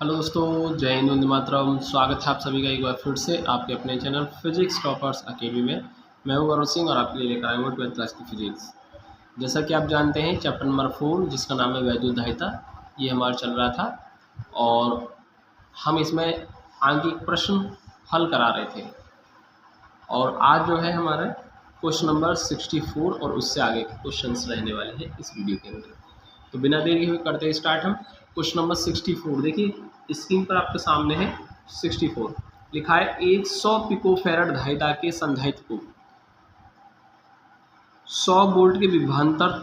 Hello दोस्तों, जय हिंद, वंदे मातरम। स्वागत है आप सभी का एक बार फिर से आपके अपने चैनल फिजिक्स टॉपर्स अकेडमी में। मैं हूं गौरव सिंह और आपके लिए लेकर आया हूँ 12th क्लास की फिजिक्स। जैसा कि आप जानते हैं, चैप्टर नंबर 4 जिसका नाम है वैद्युत धारिता, ये हमारा चल रहा था और हम इसमें आगे एक प्रश्न हल करा रहे थे। और आज जो है हमारा क्वेश्चन नंबर 64 और उससे आगे के क्वेश्चंस रहने वाले हैं इस वीडियो के अंदर। तो बिना देरी हुए करते हैं स्टार्ट हम। क्वेश्चन नंबर 64 देखिए स्क्रीन पर आपके सामने है। 64 लिखा है 100 पिकोफैरड धारिता के संधारित्र को 100 वोल्ट के विभवांतर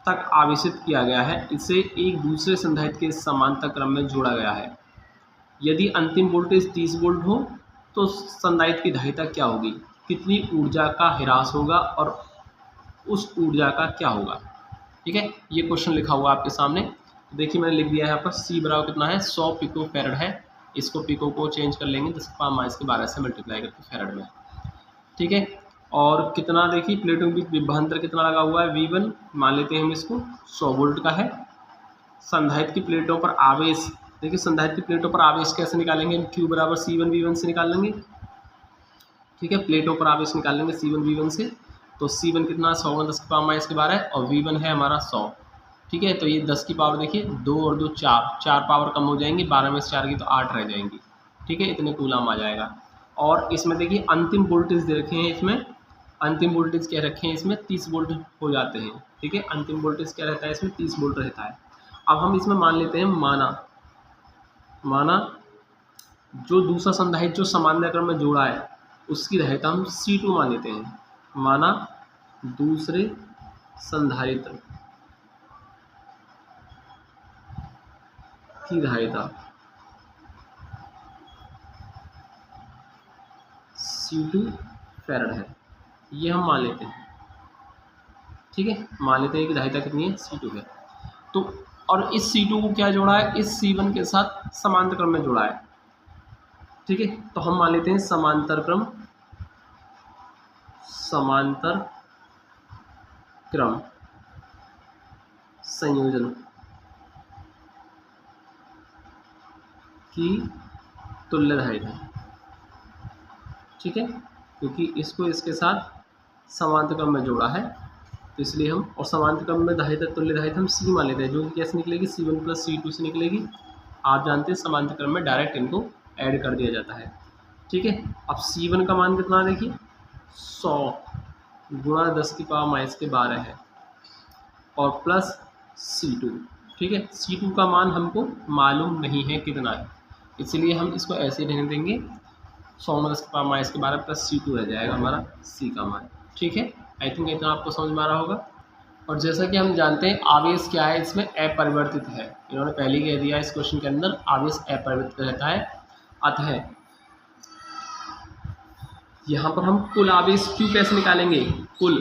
तक आवेशित किया गया है। इसे एक दूसरे संधारित्र के समांतर क्रम में जोड़ा गया है। यदि अंतिम वोल्टेज 30 वोल्ट हो तो संधारित्र की धारिता क्या होगी, कितनी ऊर्जा का ह्रास होगा और उस ऊर्जा का क्या होगा। ठीक है, ये क्वेश्चन लिखा हुआ आपके सामने। देखिए मैंने लिख दिया है यहाँ पर C बराबर कितना है, 100 पिको फैरड है। इसको पिको को चेंज कर लेंगे 10⁻⁻12 से मल्टीप्लाई करके फैरड में। ठीक है, और कितना देखिए प्लेटों के बीच विभवांतर कितना लगा हुआ है, V1 मान लेते हैं हम इसको 100 वोल्ट का है। संधारित्र की प्लेटों पर आवेश, देखिए संधारित्र की प्लेटों पर आवेश कैसे निकालेंगे, Q बराबर C1V1 से निकाल लेंगे। ठीक है, प्लेटों पर आवेश निकाल लेंगे C1V1 से। तो C1 कितना 100 × 10⁻⁻12 और V1 है हमारा 100। ठीक है, तो ये 10 की पावर देखिए 2 और 2 4 पावर कम हो जाएंगी, 12 में से 4 की तो 8 रह जाएंगी। ठीक है, इतने कूलम आ जाएगा। और इसमें देखिए अंतिम वोल्टेज दे रखे हैं, इसमें अंतिम वोल्टेज क्या रखे हैं, इसमें 30 वोल्ट हो जाते हैं। ठीक है, अंतिम वोल्टेज क्या रहता है, इसमें 30 वोल्ट रहता है। अब हम इसमें मान लेते हैं माना जो दूसरा संधारित्र जो समांतर क्रम में जोड़ा है उसकी धारिता हम C2 मान लेते हैं। माना दूसरे संधारित्र की धारिता C2 फैरड है, ये हम मान लेते हैं। ठीक है, मान लेते हैं कि धारिता कितनी है, C2 है। तो और इस C2 को क्या जोड़ा है, इस C1 के साथ समांतर क्रम में जोड़ा है। ठीक है, तो हम मान लेते हैं समांतर क्रम संयोजन की तुल्य धारिता। ठीक है, क्योंकि इसको इसके साथ समांतर क्रम में जोड़ा है तो इसलिए हम, और समांतर क्रम में धारिता तुल्य धारिता हम C मान लेते हैं, जो कि कैसे निकलेगी, C1 + C2 से निकलेगी। आप जानते हैं समांतर क्रम में डायरेक्ट इनको ऐड कर दिया जाता है। ठीक है, अब C1 का मान कितना देखिए 100 × 10⁻⁻12 है और प्लस C2। ठीक है, C2 का मान हमको मालूम नहीं है कितना है, इसलिए हम इसको ऐसे ही रहने देंगे। 100 × 10⁻⁻12 प्लस C2 रह जाएगा हमारा C का मान। ठीक है, आई थिंक इतना आपको समझ में आ रहा होगा। और जैसा कि हम जानते हैं आवेश क्या है, इसमें अपरिवर्तित है। इन्होंने पहले ही कह दिया इस क्वेश्चन के अंदर आवेश अपरिवर्तित रहता है। अतः यहाँ पर हम कुल आवेश Q कैसे निकालेंगे, कुल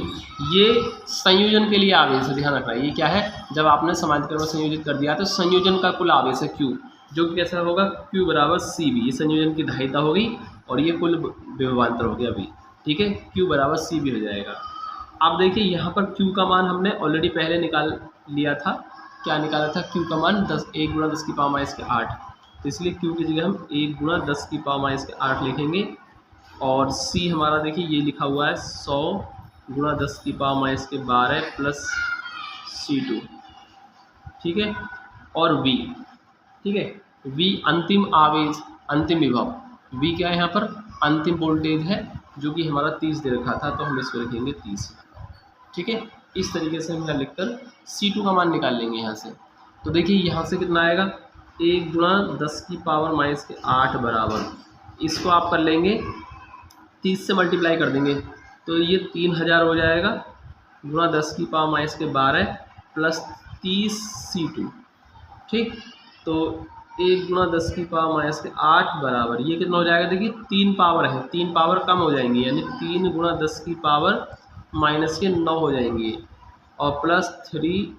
ये संयोजन के लिए आवेश है, ध्यान रखना। ये क्या है, जब आपने समांतर क्रम में संयोजित कर दिया तो संयोजन का कुल आवेश है Q, जो कि कैसा होगा, Q बराबर CV, ये संयोजन की धारिता होगी और ये कुल विभवांतर हो गया अभी। ठीक है, Q बराबर CV हो जाएगा। अब देखिए यहाँ पर Q का मान हमने ऑलरेडी पहले निकाल लिया था। क्या निकाला था, Q का मान 1 × 10⁻8, तो इसलिए Q की जगह हम 1 × 10⁻8 लिखेंगे। और C हमारा देखिए ये लिखा हुआ है 100 × 10⁻12 प्लस C2। ठीक है, और V, ठीक है, V अंतिम आवेश, अंतिम विभव। V क्या है यहाँ पर, अंतिम वोल्टेज है जो कि हमारा 30 दे रखा था, तो हम इसको लिखेंगे 30। ठीक है, इस तरीके से हम लिखकर C2 का मान निकाल लेंगे यहाँ से। तो देखिए यहाँ से कितना आएगा, 1 × 10⁻8 बराबर, इसको आप कर लेंगे 30 से मल्टीप्लाई कर देंगे तो ये 3000 हो जाएगा गुणा 10⁻12 प्लस 30 C2। ठीक, तो 1 × 10⁻8 बराबर ये कितना हो जाएगा, देखिए 3 पावर है, 3 पावर कम हो जाएंगी, यानी 3 × 10⁻⁻9 हो जाएंगी और प्लस 30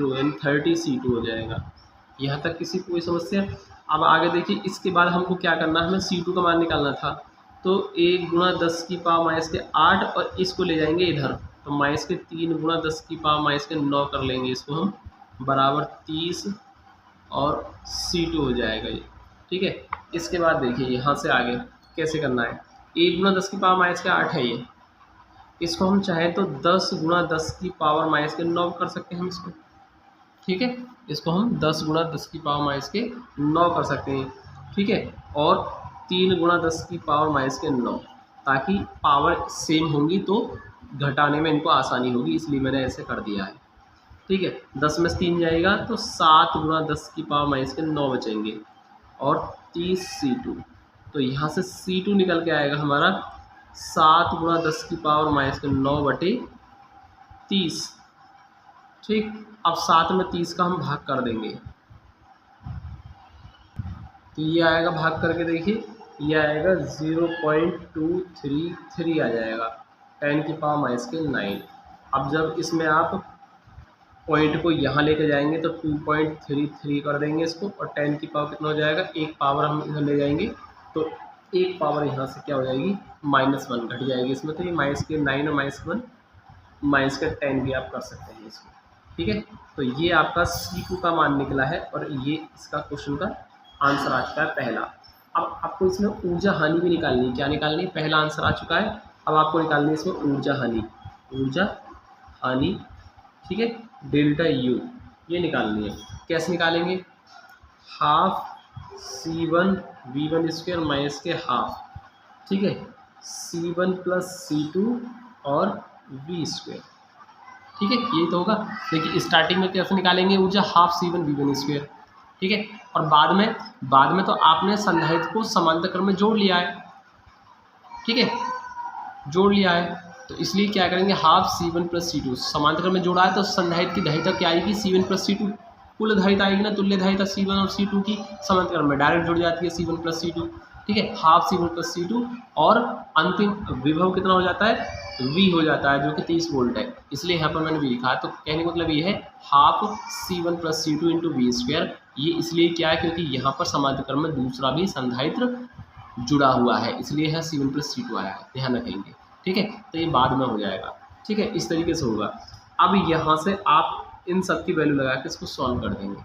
यानी 30 C2 हो जाएगा। यहाँ तक किसी कोई समस्या। अब आगे देखिए, इसके बाद हमको क्या करना है, हमें C2 का मान निकालना था। तो 1 × 10⁻8 और इसको ले जाएंगे इधर, तो -3 × 10⁻9 कर लेंगे इसको हम, बराबर 30 और C2 हो जाएगा ये, ठीक है। इसके बाद देखिए यहाँ से आगे कैसे करना है। 1 गुना 10 की पावर माइनस के 8 है ये, इसको हम चाहें तो 10 गुना 10 की पावर माइनस के 9 कर सकते हैं हम इसको, ठीक है। इसको हम 10 गुना 10 की पावर माइनस के 9 कर सकते हैं, ठीक है। और 3 गुना 10 की पावर माइनस के 9, ताकि पावर सेम होंगी तो घटाने में इनको आसानी होगी, इसलिए मैंने ऐसे कर दिया है, ठीक है। 10 में से 3 जाएगा तो 7 गुना 10 की पावर माइनस के 9 बचेंगे और 30 C2। तो यहाँ से C2 निकल के आएगा हमारा 7 गुना 10 की पावर माइनस के 9 बटे 30, ठीक। अब 7 में 30 का हम भाग कर देंगे तो ये आएगा, भाग करके देखिए ये आएगा 0.233 आ जाएगा, 10 की पावर माइनस के 9। अब जब इसमें आप पॉइंट को यहाँ लेके जाएंगे तो 2.33 कर देंगे इसको, और 10 की पावर कितना हो जाएगा, एक पावर हम इधर ले जाएंगे तो एक पावर यहाँ से क्या हो जाएगी, -1 घट जाएगी इसमें। तो ये माइनस के 9 और -1 माइनस के 10 भी आप कर सकते हैं इसको, ठीक है। तो ये आपका C2 का मान निकला है और ये इसका क्वेश्चन का आंसर आ चुका है पहला। अब आपको इसमें ऊर्जा हानि भी निकालनी है। क्या निकालनी है, पहला आंसर आ चुका है, अब आपको निकालनी है इसमें ऊर्जा हानि, ठीक है, डेल्टा U ये निकालनी है। कैसे निकालेंगे, half C1 V1 square minus के हाफ, ठीक है, C1 प्लस C2 और V स्क्वायर, ठीक है, ये तो होगा। देखिए स्टार्टिंग में कैसे निकालेंगे ऊर्जा, हाफ C1 V1 स्क्वायर, ठीक है। और बाद में तो आपने संधारित्र को समांतर क्रम में जोड़ लिया है, ठीक है, जोड़ लिया है। तो इसलिए क्या करेंगे, हाफ C1 प्लस C2 समांतर क्रम में जोड़ा है तो संधारित्र की धारिता क्या आएगी, C1 प्लस C2, कुल धारिता आएगी ना, तुल्य धारिता C1 और C2 की समांतर क्रम में डायरेक्ट जुड़ जाती है C1 प्लस C2, ठीक है, हाफ C1 प्लस C2। और अंतिम विभव कितना हो जाता है, V हो जाता है, जो कि 30 वोल्ट है, इसलिए यहाँ पर मैंने V लिखा है। तो कहने का मतलब ये है half C1 plus C2 into V square. ये इसलिए क्या है, क्योंकि यहाँ पर समांतर क्रम में दूसरा भी संधारित्र जुड़ा हुआ है, इसलिए यहाँ C1 प्लस C2 आया है, ध्यान रखेंगे, ठीक है। तो ये बाद में हो जाएगा, ठीक है, इस तरीके से होगा। अब यहाँ से आप इन सब की वैल्यू लगा के इसको सॉल्व कर देंगे।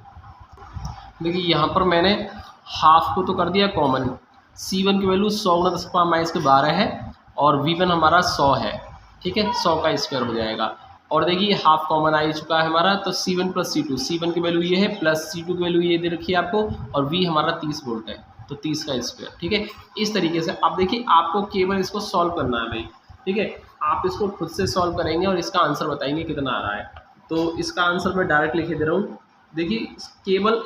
देखिए यहाँ पर मैंने हाफ को तो कर दिया कॉमन, C1 की वैल्यू 100 गुना 10 पावर माइनस के 12 है और V1 हमारा 100 है, ठीक है, 100 का स्क्वायर हो जाएगा। और देखिए हाफ कॉमन आ चुका है हमारा, तो C1 प्लस C2, C1 की वैल्यू ये है प्लस C2 की वैल्यू ये दे रखी है आपको, और V हमारा 30 वोल्ट है तो 30 का स्क्वायर, ठीक है। इस तरीके से अब देखिए आपको केवल इसको सॉल्व करना है भाई, ठीक है। आप इसको खुद से सॉल्व करेंगे और इसका आंसर बताएंगे कितना आ रहा है। तो इसका आंसर मैं डायरेक्ट लिखे दे रहा हूँ। देखिए केवल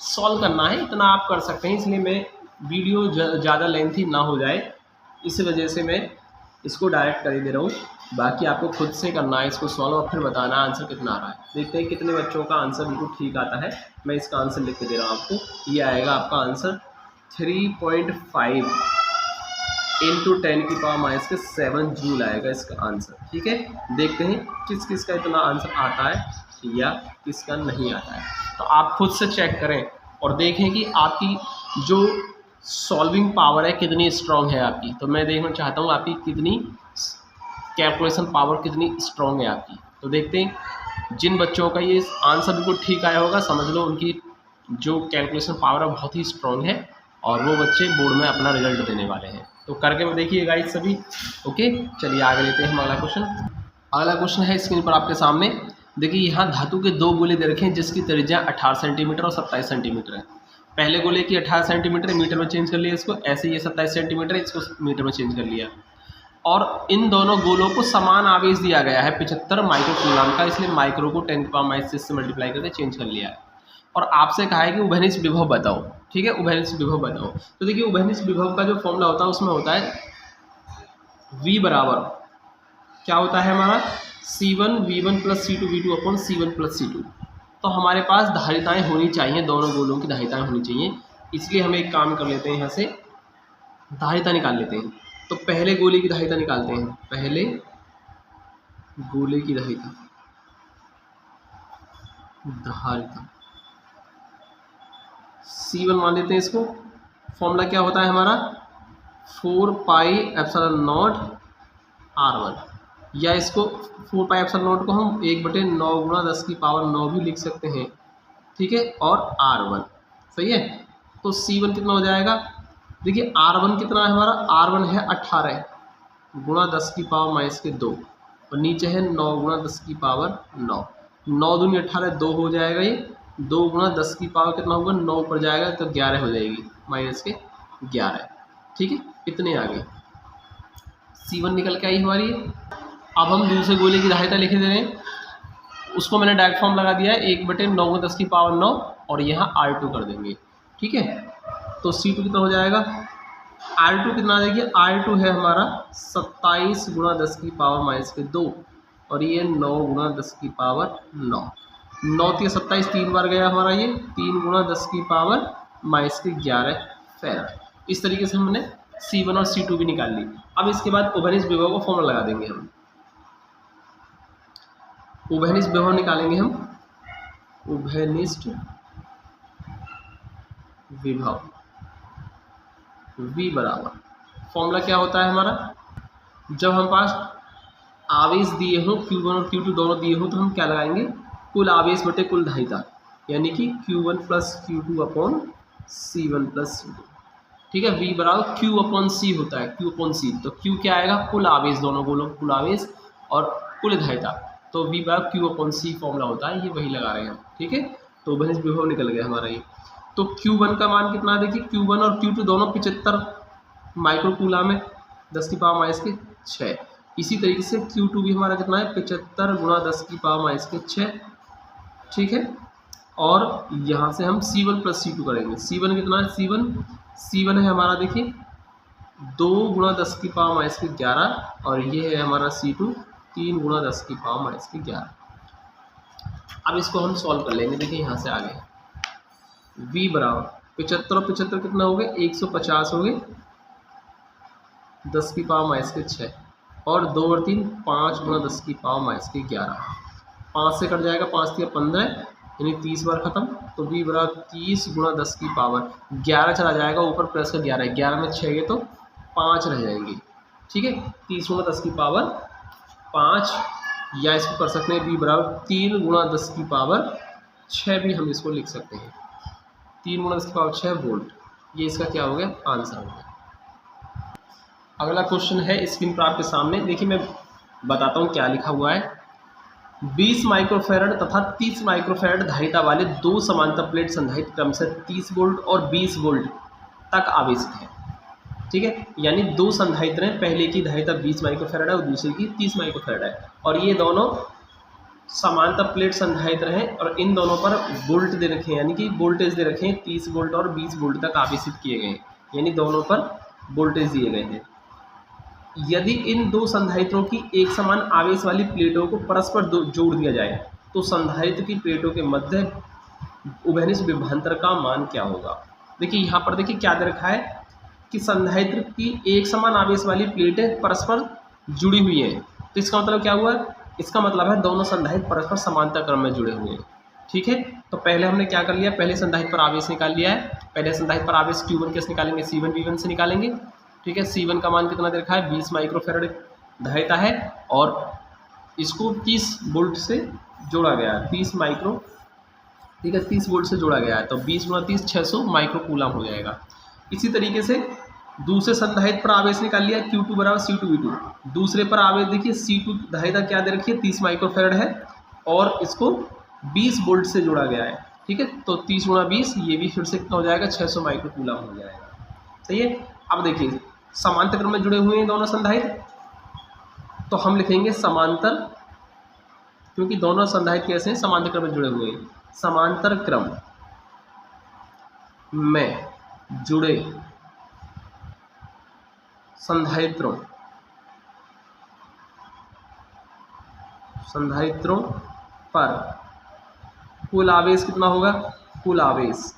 सॉल्व करना है, इतना आप कर सकते हैं, इसलिए मैं वीडियो ज़्यादा लेंथी ना हो जाए इस वजह से मैं इसको डायरेक्ट कर ही दे रहा हूँ। बाकी आपको खुद से करना है इसको सॉल्व और फिर बताना है आंसर कितना आ रहा है। देखते हैं कितने बच्चों का आंसर बिल्कुल ठीक आता है। मैं इसका आंसर लिख के दे रहा हूँ आपको, ये आएगा आपका आंसर 3.5 इंटू 10 की पावर माइनस के 7 जूल आएगा इसका आंसर, ठीक है। देखते हैं किस किस का इतना आंसर आता है या किसका नहीं आता है। तो आप खुद से चेक करें और देखें कि आपकी जो सॉल्विंग पावर है कितनी स्ट्रांग है आपकी। तो मैं देखना चाहता हूँ आपकी कितनी कैलकुलेशन पावर कितनी स्ट्रांग है आपकी। तो देखते हैं जिन बच्चों का ये आंसर बिल्कुल ठीक आया होगा, समझ लो उनकी जो कैलकुलेशन पावर है बहुत ही स्ट्रांग है और वो बच्चे बोर्ड में अपना रिजल्ट देने वाले हैं। तो करके देखिए गाइस सभी, ओके। चलिए आगे लेते हैं हम अगला क्वेश्चन। अगला क्वेश्चन है स्क्रीन पर आपके सामने। देखिए यहाँ धातु के 2 गोले दे रखे हैं जिसकी त्रिज्या 18 सेंटीमीटर और 27 सेंटीमीटर है। पहले गोले की 18 सेंटीमीटर, मीटर में चेंज कर लिया इसको, ऐसे ये 27 सेंटीमीटर है, इसको मीटर में चेंज कर लिया। और इन दोनों गोलों को समान आवेश दिया गया है 75 माइक्रो कूलम का, इसलिए माइक्रो को 10 की पावर माइनस 6 से मल्टीप्लाई करके चेंज कर लिया है। और आपसे कहा है कि उभयनिष्ठ विभव बताओ, ठीक है, उभयनिष्ठ विभव बताओ। तो देखिए उभयनिष्ठ विभव का जो फॉर्मूला होता है उसमें होता है V बराबर क्या होता है हमारा, C1 V1 plus C2 V2 upon C1 plus C2। तो हमारे पास धारिताएं होनी चाहिए, दोनों गोलों की धारिताएं होनी चाहिए, इसलिए हम एक काम कर लेते हैं, यहाँ से धारिता निकाल लेते हैं। तो पहले गोले की धारिता निकालते हैं, पहले गोले की धारिता C1 मान लेते हैं इसको। फॉर्मूला क्या होता है हमारा 4 पाई एप्सिलॉन नॉट R1, या इसको 4 पाई एप्सिलॉन नॉट को हम 1/9 गुणा 10 की पावर 9 भी लिख सकते हैं, ठीक है, और R1 सही है। तो C1 कितना हो जाएगा, देखिए R1 कितना है हमारा, R1 है 18 गुणा 10 की पावर माइनस के 2 और नीचे है 9 गुणा 10 की पावर 9, 9 दूनी 18 2 हो जाएगा, ये 2 गुणा 10 की पावर कितना होगा 9 ऊपर जाएगा तो 11 हो जाएगी माइनस के 11, ठीक है, इतने आ गए। C1 निकल के आई हमारी। अब हम दूसरे गोले की धारिता लिख दे रहे हैं, उसको मैंने डायरेक्ट फॉर्म लगा दिया है 1/9 को 10 की पावर 9 और यहाँ R2 कर देंगे, ठीक है। तो C2 कितना हो जाएगा, R2 कितना आ जाएगी, R2 है हमारा 27 गुणा 10 की पावर माइनस के 2 और ये 9 गुणा 10 की पावर 9, 9 3 27 3 बार गया हमारा, ये 3 गुणा 10 की पावर माइनस के 11 फैराड। इस तरीके से हमने C1 और C2 भी निकाल ली। अब इसके बाद उभयनिष्ठ विभव का फॉर्मूला लगा देंगे हम, उभयनिष्ठ विभव निकालेंगे हम, उभयनिष्ठ विभव V बराबर, फॉर्मूला क्या होता है हमारा, जब हम पास आवेश दिए हो Q1 और Q2 दोनों दिए हो तो हम क्या लगाएंगे, कुल आवेश बटे कुल धारिता, यानी कि Q1 plus Q2 upon C1 plus C2, ठीक है। V बराबर Q अपॉन C होता है, Q अपॉन C, तो Q क्या आएगा, कुल आवेश, दोनों गोलों कुल आवेश और कुल धारिता, तो V बराबर Q अपॉन C फॉर्मूला होता है, ये वही लगा रहे हैं हम, ठीक है। तो उभयनिष्ठ विभव निकल गया हमारा ये। तो Q1 का मान कितना, देखिए Q1 और Q2 दोनों 75 माइक्रो कूलम में 10 की पावर माइनस के 6, इसी तरीके से Q2 भी हमारा कितना है 75 गुणा 10 की पावर माइनस के 6, ठीक है। और यहाँ से हम C1 प्लस C2 करेंगे, C1 कितना है, C1 है हमारा देखिए 2 गुणा 10 की पावर माइनस के 11 और ये है हमारा C2 3 गुणा 10 की पावर माइनस के 11। अब इसको हम सॉल्व कर लेंगे, देखिए यहाँ से आगे V बराबर 75 और 75 कितना हो गए 150 हो गए 10 की पावर माइनस के 6 और 2 और 3 5 गुणा 10 की पावर माइनस के 11, 5 से कट जाएगा, 5 3 15 यानी 30 बार खत्म, तो V बराबर 30 गुणा 10 की पावर 11 चला जाएगा, ऊपर प्लस का 11 11 में 6 गए तो 5 रह जाएंगे, ठीक है। 30 गुणा 10 की पावर 5, या इसको कर सकते हैं V बराबर 3 गुणा 10 की पावर 6 भी हम इसको लिख सकते हैं, 3 गुणा 10 की पावर 6 वोल्ट, ये इसका क्या हो गया, आंसर हो गया। अगला क्वेश्चन है स्क्रीन पर आपके सामने, देखिए मैं बताता हूँ क्या लिखा हुआ है। 20 माइक्रोफैरड तथा 30 माइक्रोफैरड धारिता वाले दो समांतर प्लेट संधारित्र क्रमशः 30 वोल्ट और 20 वोल्ट तक आवेशित है, ठीक है। यानी दो संधारित्र हैं, पहले की धारिता 20 माइक्रोफैरड है और दूसरे की 30 माइक्रोफैरड है, और ये दोनों समांतर प्लेट संधारित्र हैं और इन दोनों पर वोल्ट दे रखे हैं, यानी कि वोल्टेज दे रखे हैं 30 वोल्ट और 20 वोल्ट तक आवेशित किए गए हैं, यानी दोनों पर वोल्टेज दिए गए हैं। यदि इन दो संधारित्रों की एक समान आवेश वाली प्लेटों को परस्पर जोड़ दिया जाए तो संधारित्र की प्लेटों के मध्य उभयनिष्ठ विभवांतर का मान क्या होगा। देखिए यहाँ पर देखिए क्या दे रखा है कि संधारित्र की एक समान आवेश वाली प्लेटें परस्पर जुड़ी हुई हैं, तो इसका मतलब क्या हुआ, इसका मतलब है दोनों संधारित्र परस्पर समांतर क्रम में जुड़े हुए हैं, ठीक है। तो पहले हमने क्या कर लिया, पहले संधारित्र पर आवेश निकाल लिया है, पहले संधारित्र पर आवेश Q1 कैसे निकालेंगे, C1 V1 से निकालेंगे, ठीक है। C1 का मान कितना दे रखा है 20 माइक्रोफैरड धारिता है और इसको 30 वोल्ट से जोड़ा गया है, 30 माइक्रो, ठीक है 30 वोल्ट से जोड़ा गया है, तो 20 गुणा 30 600 माइक्रो कूलम हो जाएगा। इसी तरीके से दूसरे संधारित्र पर आवेश निकाल लिया Q2 बराबर C2 V2, दूसरे पर आवेश देखिए C2 धारिता क्या दे रखी है 30 माइक्रोफैरड है और इसको 20 वोल्ट से जोड़ा गया है, ठीक है। तो 30 गुणा 20 ये भी फिर से कितना हो जाएगा 600 माइक्रो कूलम हो जाएगा, सही है। अब देखिए समांतर क्रम में जुड़े हुए हैं दोनों संधारित्र, तो हम लिखेंगे समांतर, क्योंकि दोनों संधारित्र कैसे हैं समांतर क्रम में जुड़े हुए हैं, समांतर क्रम में जुड़े संधारित्रों पर कुल आवेश कितना होगा, कुल आवेश,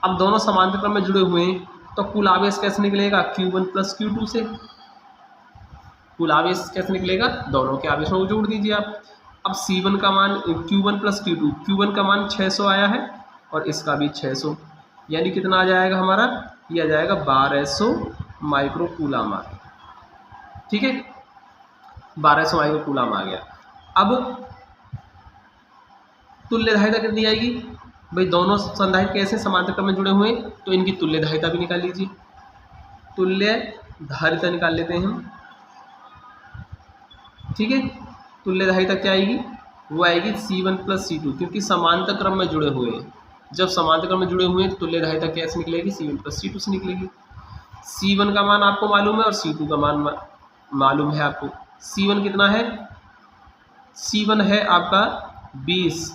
अब दोनों समांतर क्रम में जुड़े हुए हैं तो कुल आवेश कैसे निकलेगा Q1 प्लस Q2 से, कुल आवेश कैसे निकलेगा, दोनों के आवेशों को जोड़ दीजिए आप। अब C1 का मान Q1 प्लस Q2, Q1 का मान 600 आया है और इसका भी 600, यानी कितना आ जाएगा हमारा, ये आ जाएगा 1200 माइक्रो कूलम आ गया, ठीक है 1200 माइक्रो कूलम आ गया। अब तुल्य धारिता कितनी आएगी, भाई दोनों संधारित्र कैसे समांतर क्रम में जुड़े हुए हैं, तो इनकी तुल्य धारिता भी निकाल लीजिए। तुल्य धारिता निकाल लेते हैं हम, ठीक है। तुल्य धारिता क्या आएगी, वो आएगी C1 + C2, क्योंकि समांतर क्रम में जुड़े हुए हैं। जब समांतर क्रम में जुड़े हुए हैं तुल्य धारिता कैसे निकलेगी, C1 + C2 से निकलेगी। C1 का मान आपको मालूम है और C2 का मान मालूम है आपको। C1 कितना है, C1 है आपका 20,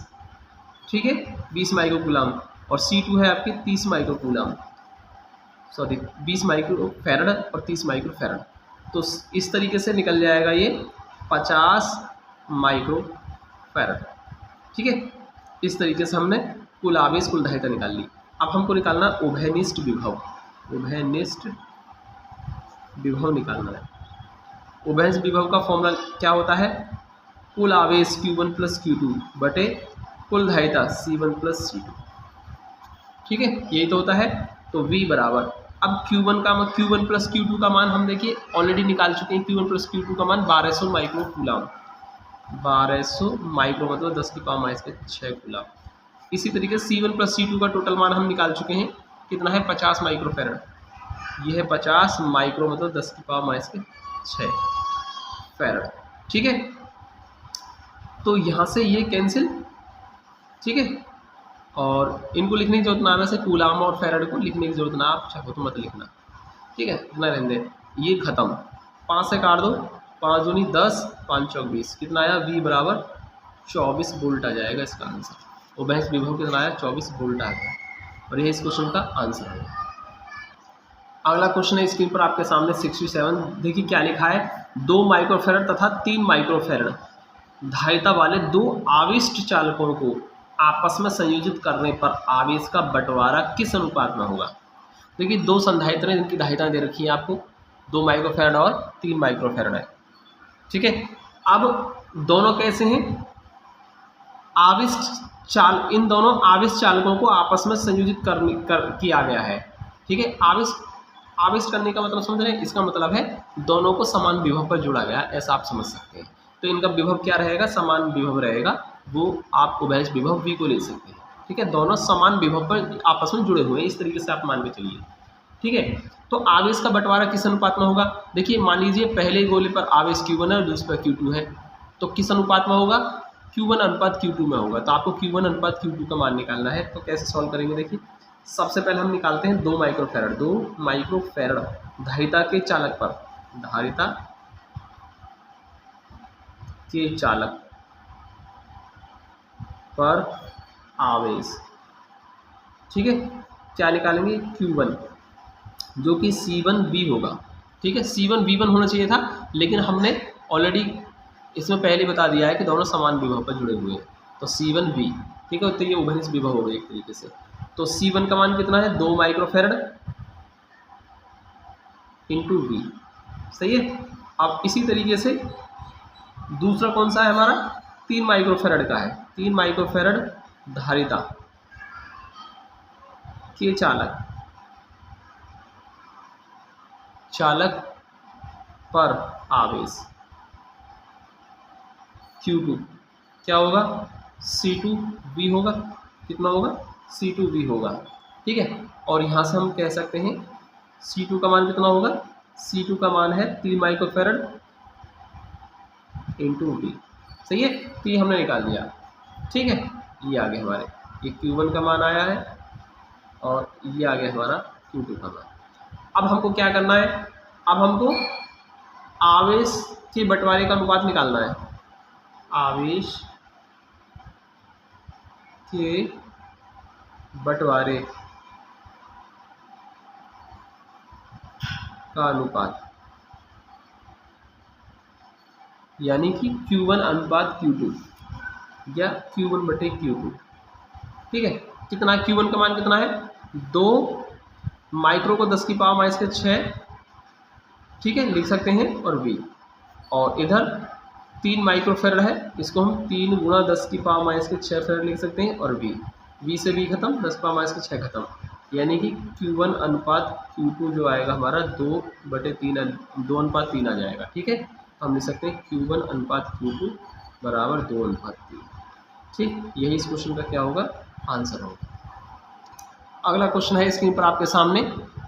ठीक है, 20 माइक्रोकूलम, और C2 है आपके 30 माइक्रोकूलम, सॉरी 20 माइक्रोफैरड और 30 माइक्रोफैरड। तो इस तरीके से निकल जाएगा ये 50 माइक्रोफैरड, ठीक है। इस तरीके से हमने कुल आवेश कुल धारिता निकाल ली। अब हमको निकालना उभयनिष्ठ विभव, उभयनिष्ठ विभव निकालना है। उभयनिष्ठ विभव का फॉर्मूला क्या होता है, कुल आवेश Q1 + Q2 बटे कुल धारिता C1 + C2, ठीक है, यही तो होता है। तो V बराबर, अब Q1 + Q2 का मान हम देखिए ऑलरेडी निकाल चुके हैं। Q1 + Q2 का मान 1200 माइक्रोकूलम, 1200 माइक्रो मतलब 10⁻⁶ कूलम। इसी तरीके से C1 + C2 का टोटल मान हम निकाल चुके हैं, कितना है 50 माइक्रोफैरड, ये है 50 माइक्रो मतलब 10⁻⁶ फैरड, ठीक है। तो यहाँ से ये कैंसिल, ठीक है, और इनको लिखने की जरूरत ना, वैसे कूलाम और फैरड को लिखने की जरूरत ना, आप चाहो तो मत लिखना, ठीक है, इतना रहने दे। ये खत्म, 5 से काट दो, 5 दूनी 10, 5 चौक 20, कितना आया, V बराबर 24 वोल्ट आ जाएगा इसका आंसर। उभयनिष्ठ विभव कितना आया, 24 वोल्ट आ गया, और ये इस क्वेश्चन का आंसर है। अगला क्वेश्चन है स्क्रीन पर आपके सामने 67, देखिए क्या लिखा है, 2 माइक्रोफैरड तथा 3 माइक्रोफैरड धारिता वाले 2 आविष्ट चालकों को आपस में संयोजित करने पर आवेश का बंटवारा किस अनुपात में होगा। देखिए 2 संधारित्र हैं जिनकी धारिता दे रखी है आपको, 2 माइक्रोफैरड और 3 माइक्रोफैरड है, ठीक है। अब दोनों कैसे हैं, इन दोनों आवेश चालकों को आपस में संयोजित किया गया है, ठीक है। आवेश करने का मतलब समझ रहे हैं, इसका मतलब है दोनों को समान विभव पर जोड़ा गया, ऐसा आप समझ सकते हैं। तो इनका विभव क्या रहेगा, समान विभव रहेगा, वो आप उभयनिष्ठ विभव V को ले सकते हैं, ठीक है। दोनों समान विभव पर आपस में जुड़े हुए हैं, इस तरीके से आप मान के चलिए, ठीक है। तो आवेश का बंटवारा किस अनुपात में होगा, देखिए मान लीजिए पहले गोले पर आवेश Q1 है और दूसरे पर Q2 है, तो किस अनुपात में होगा, Q1 Q2 में होगा। तो आपको Q1 Q2 का मान निकालना है, तो कैसे सॉल्व करेंगे, देखिए सबसे पहले हम निकालते हैं 2 माइक्रोफैरड धारिता के चालक पर, धारिता के चालक पर आवेश, ठीक है। क्या निकालेंगे, Q1 जो कि C1V होगा, ठीक है। C1 V1 होना चाहिए था, लेकिन हमने ऑलरेडी इसमें पहले बता दिया है कि दोनों समान विभव पर जुड़े हुए हैं, तो C1V, ठीक है। तो ये उभयनिष्ठ विभव हो गया एक तरीके से। तो C1 का मान कितना है, 2 माइक्रोफैरड इंटू V, सही है। अब इसी तरीके से दूसरा कौन सा है हमारा, 3 माइक्रोफैरड का है, 3 माइक्रोफैरड धारिता के चालक पर आवेश Q2 क्या होगा, C2V होगा, कितना होगा, C2V होगा, ठीक है। और यहाँ से हम कह सकते हैं C2 का मान कितना होगा, C2 का मान है 3 माइक्रोफैरड इंटू V, सही है। तो ये हमने निकाल लिया, ठीक है। ये आ गया हमारे, ये Q1 का मान आया है और ये आ गया हमारा Q2 का मान। अब हमको क्या करना है, अब हमको आवेश के बंटवारे का अनुपात निकालना है, आवेश के बंटवारे का अनुपात, यानी कि Q1/Q2 या Q1/Q2, ठीक है। कितना, Q1 का मान कितना है, 2 माइक्रो को 10⁻⁶, ठीक है, लिख सकते हैं, और V, और इधर 3 माइक्रोफैरड है, इसको हम 3 गुणा 10⁻⁶ फैरड लिख सकते हैं, और V से V खत्म, 10⁻⁶ खत्म, यानी कि Q1/Q2 जो आएगा हमारा 2/3 आ जाएगा, ठीक है। हम लिख सकते हैं Q1/Q2 बराबर 2/3, ठीक। यही इस क्वेश्चन का क्या होगा, आंसर होगा। अगला क्वेश्चन है स्क्रीन पर आपके सामने।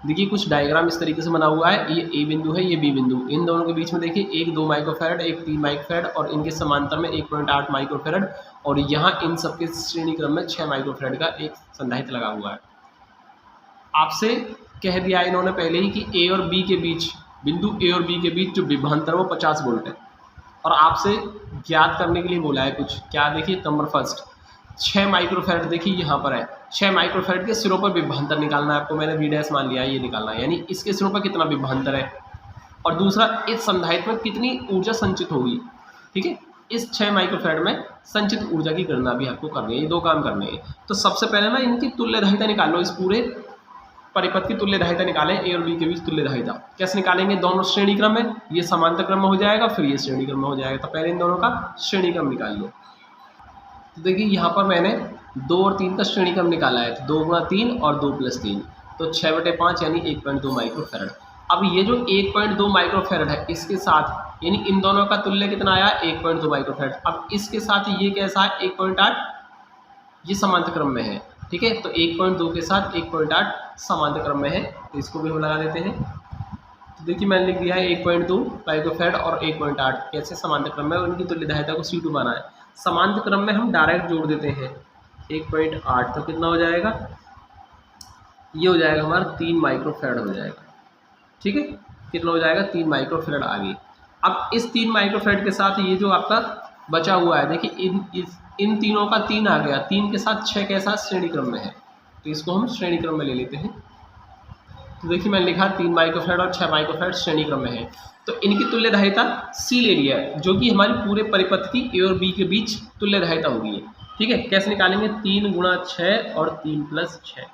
देखिए कुछ डायग्राम इस तरीके से बना हुआ है, ये ए बिंदु है, ये बी बिंदु, इन दोनों के बीच में देखिए एक 2 माइक्रोफैरड, एक 3 माइक्रोफैरड और इनके समांतर में 1.8 माइक्रोफैरड और यहाँ इन सबके श्रेणी क्रम में 6 माइक्रोफैरड का एक संधारित्र लगा हुआ है। आपसे कह दिया इन्होंने पहले ही कि ए और बी के बीच, बिंदु ए और बी के बीच जो विभवांतर वो 50 वोल्ट है और आपसे ज्ञात करने के लिए बोला है कुछ, क्या देखिए नंबर फर्स्ट 6 माइक्रोफैरड देखिए यहाँ पर है, 6 माइक्रोफैरड के सिरों पर विभवांतर निकालना है आपको, मैंने वी डैश मान लिया है, ये निकालना है, यानी इसके सिरों पर कितना विभवांतर है और दूसरा इस संधारित्र में कितनी ऊर्जा संचित होगी। ठीक है, इस 6 माइक्रोफैरड में संचित ऊर्जा की गणना भी आपको करनी है, ये 2 काम करने हैं। तो सबसे पहले ना इनकी तुल्यधारिता निकाल लो, इस पूरे परिपथ की तुल्यधारिता निकालें, ए और बी के बीच तुल्यधारिता कैसे निकालेंगे, दोनों श्रेणी क्रम में, ये समांतर क्रम में हो जाएगा, फिर ये श्रेणी क्रम में हो जाएगा। तो पहले इन दोनों का श्रेणी क्रम निकाल लो। तो देखिए यहाँ पर मैंने 2 और 3 का श्रेणी क्रम निकाला है, तो 2 गुणा 3 और 2 प्लस 3, तो 6/5 यानी 1.2 माइक्रोफैरड। अब ये जो 1.2 माइक्रोफैरड है इसके साथ, यानी इन दोनों का तुल्य कितना आया 1.2 माइक्रोफैरड। अब इसके साथ ये कैसा है 1.8, ये समांतर क्रम में है। ठीक है, तो 1.2 के साथ 1.8 समांतर क्रम में है, तो इसको भी हम लगा देते हैं। तो देखिए मैंने लिख दिया है 1.2 माइक्रोफैरड और 1.8 कैसे समांतर क्रम में, उनकी तुल्यधारिता को C2 माना है। समांतर क्रम में हम डायरेक्ट जोड़ देते हैं 1.8, तो कितना हो जाएगा, ये हो जाएगा हमारा 3 माइक्रोफैरड हो जाएगा। ठीक है, कितना हो जाएगा 3 माइक्रोफैरड आगे। अब इस 3 माइक्रोफैरड के साथ ये जो आपका बचा हुआ है, देखिए इन तीनों का 3 आ गया, 3 के साथ 6 के साथ श्रेणी क्रम में है, तो इसको हम श्रेणी क्रम में ले लेते हैं। तो देखिए मैंने लिखा 3 माइक्रोफैरड और 6 माइक्रोफैरड श्रेणी क्रम में है, तो इनकी तुल्यधारिता C ले लिया है, जो कि हमारी पूरे परिपथ की A और B के बीच तुल्यधारिता होगी। ठीक है, कैसे निकालेंगे, 3 गुणा 6 और 3 प्लस 6,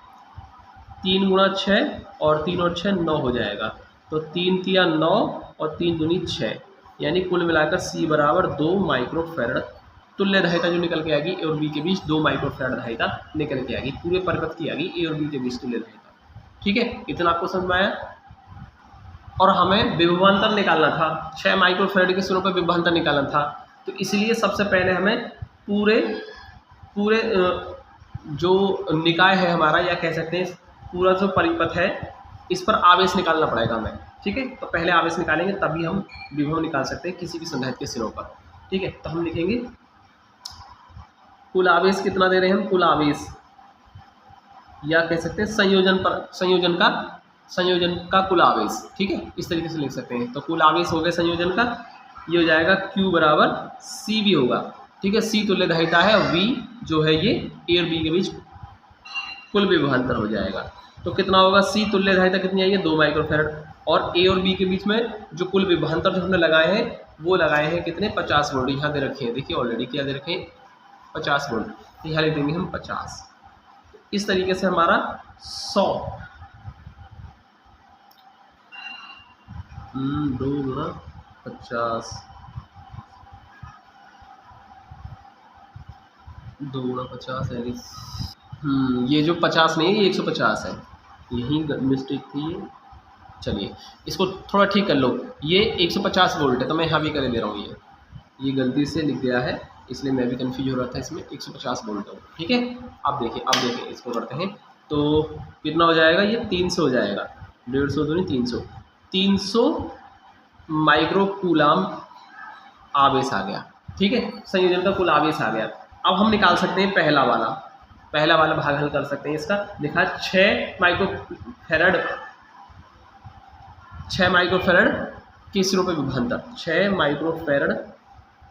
3 गुणा 6 और 3 और 6 9 हो जाएगा, तो 3 तिया 9 और 3 दूनी 6, यानी कुल मिलाकर C बराबर 2 माइक्रोफैरड तुल्यधारिता जो निकल के आएगी ए और बी के बीच 2 माइक्रोफैरड धारिता निकल के आएगी, पूरे परिपथ की आएगी ए और बी के बीच तुल्यधारिता। ठीक है, इतना आपको समझ में आया। और हमें विभवांतर निकालना था, 6 माइक्रोफैरड के सिरों पर विभवांतर निकालना था, तो इसलिए सबसे पहले हमें पूरे जो निकाय है हमारा, या कह सकते हैं पूरा जो परिपथ है, इस पर आवेश निकालना पड़ेगा हमें। ठीक है, तो पहले आवेश निकालेंगे तभी हम विभव निकाल सकते हैं किसी भी संधारित्र के सिरों पर। ठीक है, तो हम लिखेंगे कुल आवेश कितना दे रहे हैं हम, कुल आवेश, या कह सकते हैं संयोजन का कुल आवेश। ठीक है, इस तरीके से लिख सकते हैं। तो कुल आवेश हो गया संयोजन का, ये हो जाएगा Q बराबर CV होगा। ठीक है, C तुल्यधारिता है और V जो है ये A और B के बीच कुल विभवांतर हो जाएगा। तो कितना होगा, C तुल्यधारिता कितनी आई है 2 माइक्रोफैरड, और A और B के बीच में जो कुल विभवांतर जो हमने लगाए हैं वो लगाए हैं कितने 50 वोल्ट, यहाँ दे रखे हैं, देखिए ऑलरेडी क्या दे रखे हैं 50 वोल्ट, तो यहाँ लिख देंगे हम 50। इस तरीके से हमारा 100 2 गुणा 50 2 गुणा 50 है, ये जो 50 नहीं है ये 150 है, यही मिस्टेक थी ये। चलिए इसको थोड़ा ठीक कर लो, ये 150 वोल्ट है, तो मैं यहाँ भी कर दे रहा हूँ, ये गलती से लिख गया है, इसलिए मैं भी कंफ्यूज हो रहा था, इसमें 150 वोल्ट हो। ठीक है, अब देखिए इसको करते हैं, तो कितना हो जाएगा, ये 300 हो जाएगा, 150 तो नहीं 300 माइक्रो कूलाम आवेश आ गया। ठीक है, संयोजन का कुल आवेश आ गया। अब हम निकाल सकते हैं पहला वाला भाग हल कर सकते हैं इसका। देखा 6 माइक्रोफैरड के सिरों पर विभवांतर, 6 माइक्रोफैरड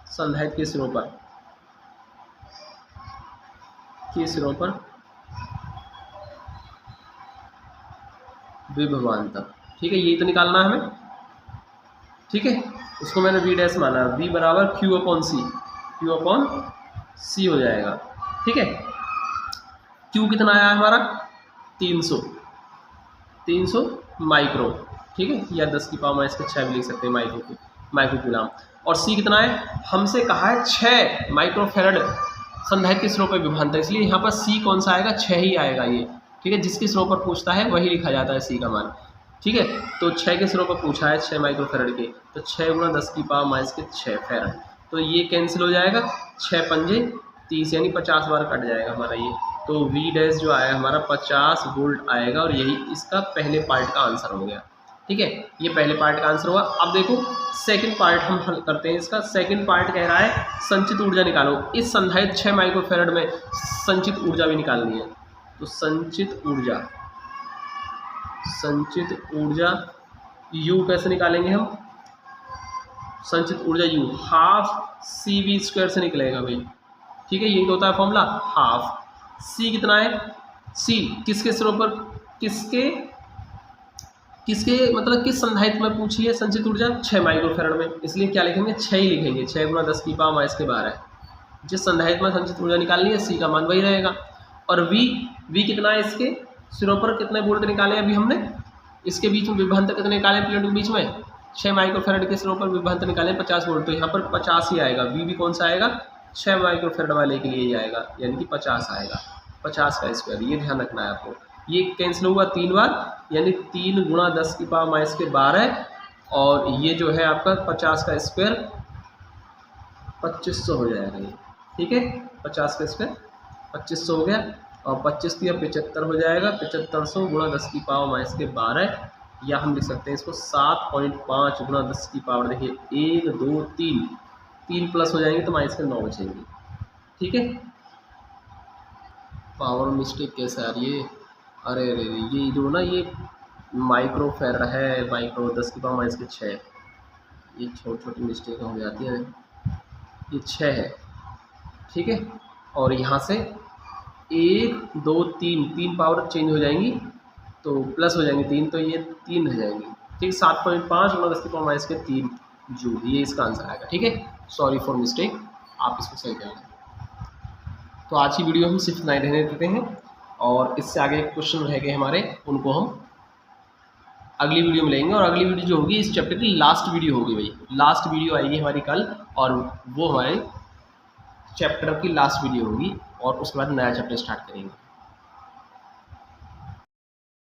संधारित्र के सिरों पर विभवांतर। ठीक है, यही तो निकालना है हमें। ठीक है, उसको मैंने V डैश माना, V बराबर Q अपॉन C हो जाएगा। ठीक है, Q कितना आया है हमारा 300 माइक्रो। ठीक है, या 10 की पावर -6 भी लिख सकते हैं माइक्रो कूलाम। और C कितना है, हमसे कहा है 6 माइक्रोफैरड संधारित्र के सिरों पर विभवांतर, इसलिए यहाँ पर C कौन सा आएगा, 6 ही आएगा ये। ठीक है, जिसके सिरों पर पूछता है वही लिखा जाता है C का मान। ठीक है, तो 6 के सिरों पर पूछा है 6 माइक्रोफैरड के, तो 6 गुणा 10 की पावर -6 फैरड, तो ये कैंसिल हो जाएगा, 6 पंजे 30 यानी 50 बार कट जाएगा हमारा ये। तो वी डैश जो आया हमारा 50 वोल्ट आएगा और यही इसका पहले पार्ट का आंसर हो गया। ठीक है, ये पहले पार्ट का आंसर हुआ। अब देखो सेकंड पार्ट हम हल करते हैं इसका। सेकंड पार्ट कह रहा है संचित ऊर्जा निकालो। इस संधारित्र 6 माइक्रोफैराड में संचित ऊर्जा भी निकालनी है। तो संचित ऊर्जा U कैसे निकालेंगे हम? संचित ऊर्जा U हाफ CV² से निकलेगा भाई। ठीक है, यही तो होता है फॉर्मूला, हाफ C कितना है? C किसके सिरों पर, किसके मतलब किस संधारित्र में पूछी है संचित ऊर्जा? 6 माइक्रोफैराड में, इसलिए क्या लिखेंगे? 6 ही लिखेंगे। 6 × 10⁻⁻⁻⁻। जिस संधारित्र में संचित ऊर्जा निकालनी है C का मान वही रहेगा। और V कितना है? इसके सिरों पर कितने वोल्ट निकाले अभी हमने? इसके बीच में विभवांतर कितने निकाले प्लेटों के बीच में? 6 माइक्रोफैराड के सिरों पर विभवांतर निकाले 50 वोल्ट। तो यहाँ पर 50 ही आएगा। V भी कौन सा आएगा? 6 माइक्रोफैराड वाले के लिए ही आएगा, यानी कि 50 आएगा। 50 का स्क्वायर, ये ध्यान रखना है आपको। ये कैंसिल होगा 3 बार, यानी 3 × 10⁻⁻12। और ये जो है आपका 50 का स्क्वायर 2500 हो जाएगा ये। ठीक है, 50 का स्क्वायर 2500 हो गया। और 25 या 75 हो जाएगा। 7500 × 10⁻⁻12, या हम लिख सकते हैं इसको 7.5 × 10⁻, देखिए 1 2 3 प्लस हो जाएंगे तो -9 बचेंगे। ठीक है, पावर मिस्टेक कैसे आ रही है? अरे ये जो ना ये माइक्रोफैराड है, माइक्रो 10⁻⁶, ये छोटी छोटी मिस्टेक हो जाती हैं। ये 6 है। ठीक है, और यहाँ से 1 2 3 पावर चेंज हो जाएंगी तो प्लस हो जाएंगी 3, तो ये 3 रह जाएंगी। ठीक, 7.5 × 10⁻³ जूल, ये इसका आंसर आएगा। ठीक है, सॉरी फॉर मिस्टेक, आप इसको सही कर लें। तो आज की वीडियो हम सिर्फ 9 रहने देते हैं, और इससे आगे क्वेश्चन रह गए हमारे, उनको हम अगली वीडियो में लेंगे। और अगली वीडियो जो होगी इस चैप्टर की लास्ट वीडियो होगी भाई। लास्ट वीडियो आएगी हमारी कल, और वो हमारे चैप्टर की लास्ट वीडियो होगी, और उसके बाद नया चैप्टर स्टार्ट करेंगे।